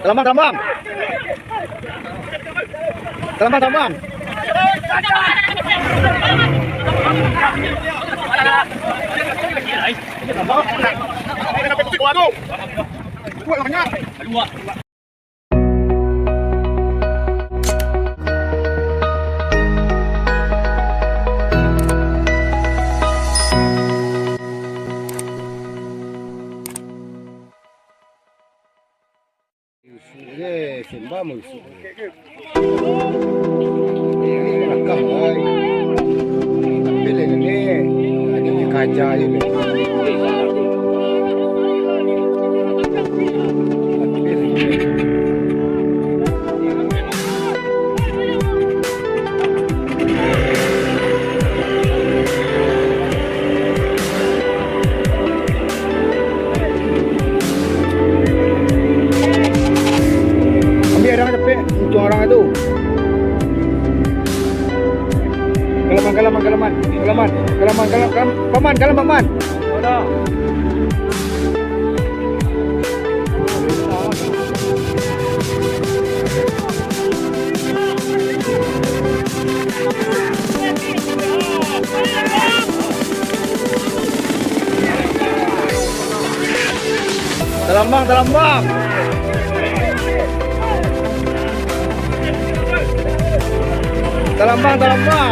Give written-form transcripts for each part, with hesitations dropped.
Terbang, terbang. Terbang, terbang. Sembah musuh. Ini rakam ay. Beli ni, ada kaca ini. Orang itu paman. Terlambang. Terlambang.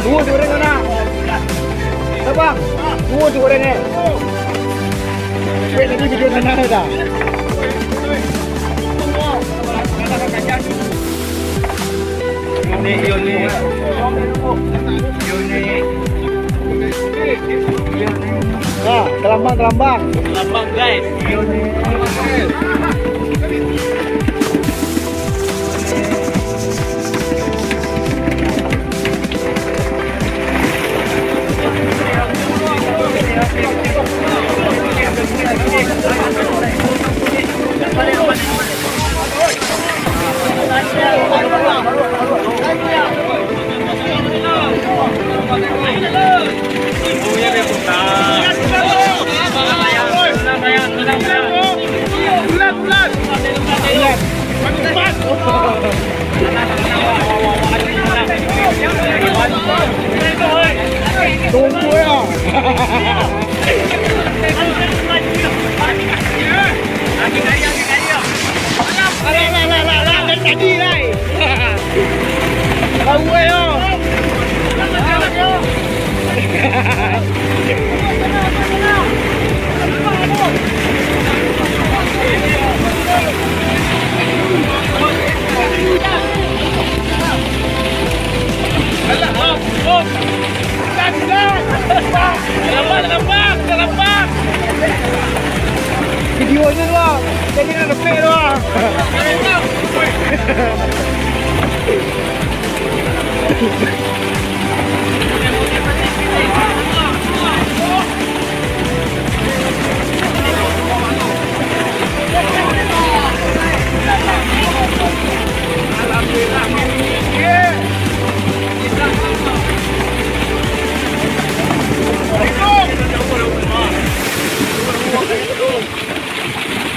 Dua orang mana? Abang, dua orang ni. Wait, lagi video mana dah? Ini. Ah, terlambang. Terlambang guys. Tunggu ya. Tadi lai. Tahu yo. Videonya doang, jadi nak repek doang.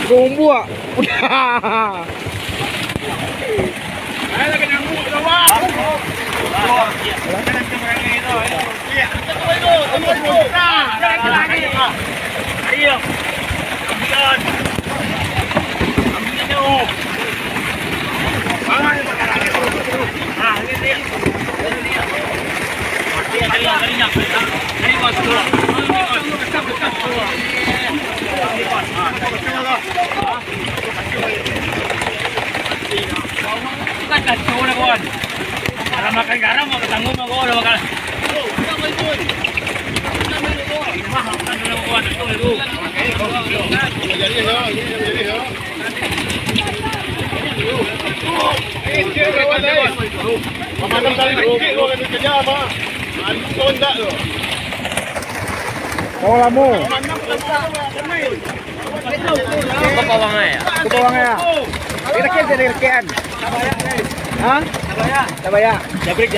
Gombak. Ayo lagi nyambuk dah wah. Ayo. Ambil. Ambil tu. Ah, ini dia. Ini masuk. Bukan kacau dah kawan. Kalau makan garam mau ketanggung mau kau dah makan. Mahal kan dulu kawan itu dulu. Jadi yo. Pamanam kali sikit lo kena kerja apa? Anton tak tu. Bawang mo. Bawang ay. Bawang ya. Kita kira jadi rekian. Hah? Sabaya. Jabrik.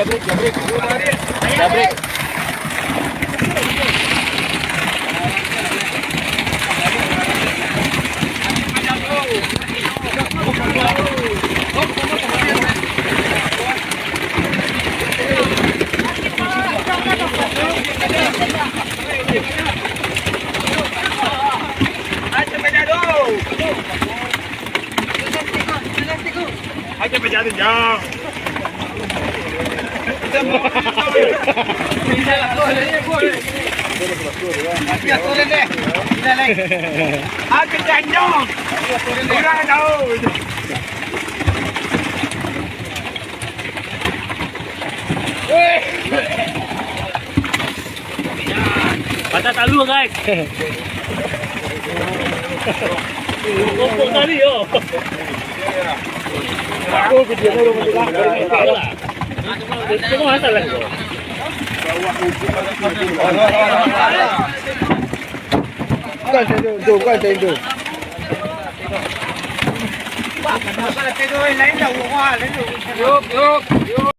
Aja berjalan jauh. Aja janjong. Kurang jauh. Patah talu guys. Kompok tadi yo. Aku video mo rumah kita. Itu masalah. Bukan saya itu. Yuk.